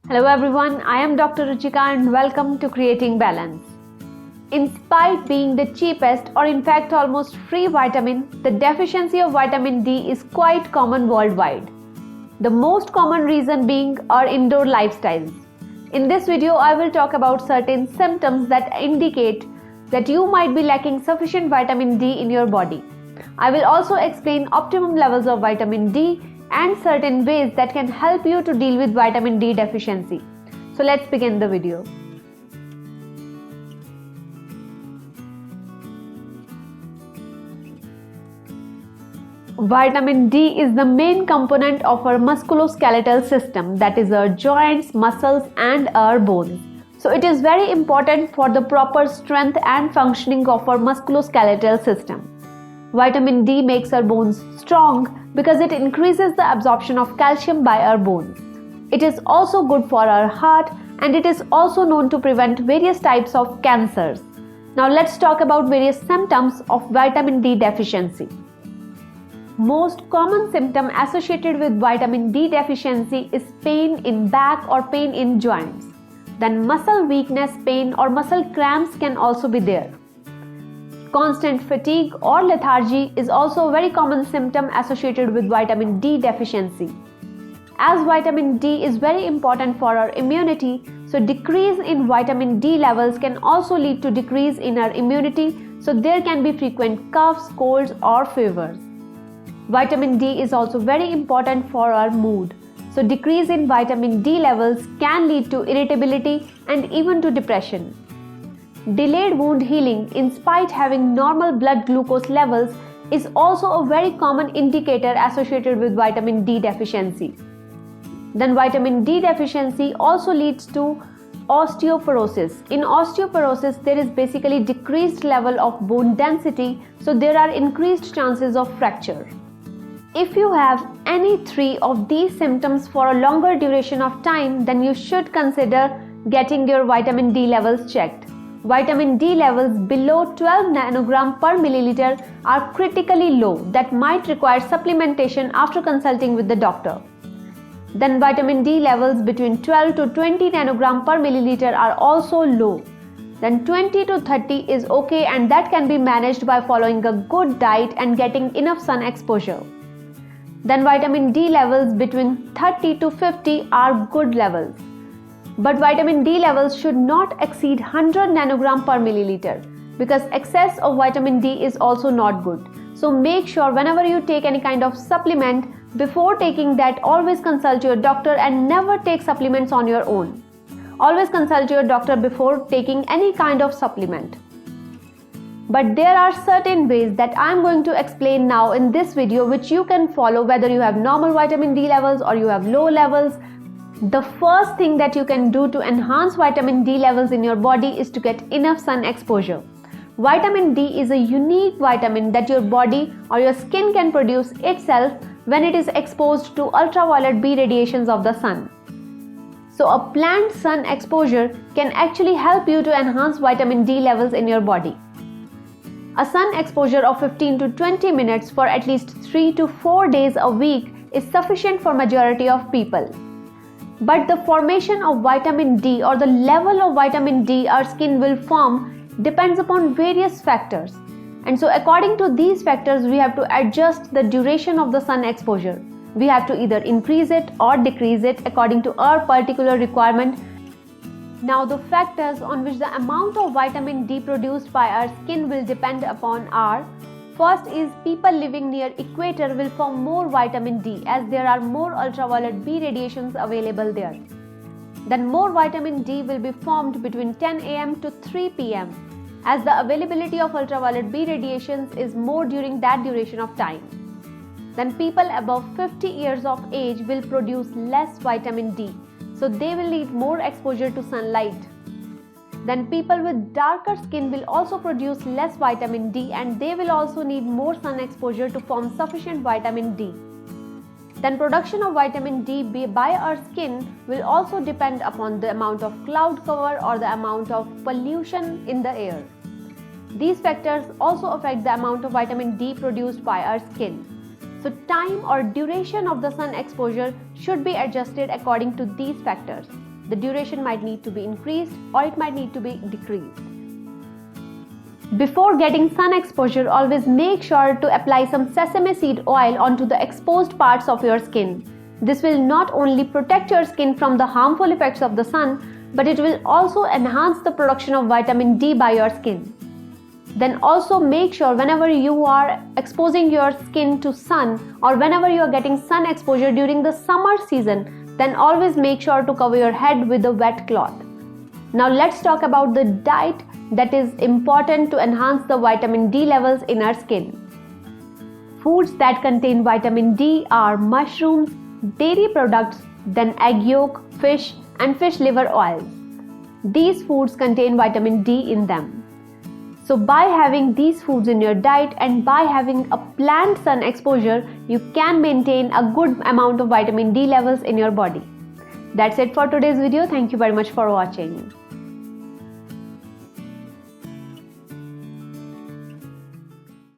Hello everyone, I am Dr. Ruchika and welcome to Creating Balance. In spite being the cheapest or in fact almost free vitamin, the deficiency of vitamin D is quite common worldwide. The most common reason being our indoor lifestyles. In this video, I will talk about certain symptoms that indicate that you might be lacking sufficient vitamin D in your body. I will also explain optimum levels of vitamin D and certain ways that can help you to deal with vitamin D deficiency. So let's begin the video. Vitamin D is the main component of our musculoskeletal system, that is our joints, muscles and our bones. So it is very important for the proper strength and functioning of our musculoskeletal system. Vitamin D makes our bones strong because it increases the absorption of calcium by our bones. It is also good for our heart and it is also known to prevent various types of cancers. Now let's talk about various symptoms of vitamin D deficiency. Most common symptom associated with vitamin D deficiency is pain in back or pain in joints. Then muscle weakness, pain or muscle cramps can also be there. Constant fatigue or lethargy is also a very common symptom associated with vitamin D deficiency. As vitamin D is very important for our immunity, so decrease in vitamin D levels can also lead to decrease in our immunity, so there can be frequent coughs, colds or fevers. Vitamin D is also very important for our mood. So decrease in vitamin D levels can lead to irritability and even to depression. Delayed wound healing in spite having normal blood glucose levels is also a very common indicator associated with vitamin D deficiency. Then vitamin D deficiency also leads to osteoporosis. In osteoporosis, there is basically decreased level of bone density, so there are increased chances of fracture. If you have any three of these symptoms for a longer duration of time, then you should consider getting your vitamin D levels checked. Vitamin D levels below 12 nanogram per milliliter are critically low that might require supplementation after consulting with the doctor. Then vitamin D levels between 12 to 20 nanogram per milliliter are also low. Then 20 to 30 is okay and that can be managed by following a good diet and getting enough sun exposure. Then vitamin D levels between 30 to 50 are good levels. But vitamin D levels should not exceed 100 nanogram per milliliter because excess of vitamin D is also not good. So make sure whenever you take any kind of supplement, before taking that always consult your doctor and never take supplements on your own. Always consult your doctor before taking any kind of supplement. But there are certain ways that I am going to explain now in this video which you can follow whether you have normal vitamin D levels or you have low levels. The first thing that you can do to enhance vitamin D levels in your body is to get enough sun exposure. Vitamin D is a unique vitamin that your body or your skin can produce itself when it is exposed to ultraviolet B radiations of the sun. So a planned sun exposure can actually help you to enhance vitamin D levels in your body. A sun exposure of 15 to 20 minutes for at least 3 to 4 days a week is sufficient for majority of people. But the formation of vitamin D or the level of vitamin D our skin will form depends upon various factors. And so according to these factors, we have to adjust the duration of the sun exposure. We have to either increase it or decrease it according to our particular requirement. Now the factors on which the amount of vitamin D produced by our skin will depend upon are: first is people living near equator will form more vitamin D as there are more ultraviolet B radiations available there. Then more vitamin D will be formed between 10 am to 3 pm as the availability of ultraviolet B radiations is more during that duration of time. Then people above 50 years of age will produce less vitamin D, so they will need more exposure to sunlight. Then people with darker skin will also produce less vitamin D and they will also need more sun exposure to form sufficient vitamin D. Then production of vitamin D by our skin will also depend upon the amount of cloud cover or the amount of pollution in the air. These factors also affect the amount of vitamin D produced by our skin. So time or duration of the sun exposure should be adjusted according to these factors. the duration might need to be increased or it might need to be decreased. Before getting sun exposure, always make sure to apply some sesame seed oil onto the exposed parts of your skin. This will not only protect your skin from the harmful effects of the sun, but it will also enhance the production of vitamin D by your skin. Then also make sure whenever you are exposing your skin to sun or whenever you are getting sun exposure during the summer season, then always make sure to cover your head with a wet cloth. Now let's talk about the diet that is important to enhance the vitamin D levels in our skin. Foods that contain vitamin D are mushrooms, dairy products, then egg yolk, fish and fish liver oils. These foods contain vitamin D in them. So by having these foods in your diet and by having a planned sun exposure, you can maintain a good amount of vitamin D levels in your body. That's it for today's video. Thank you very much for watching.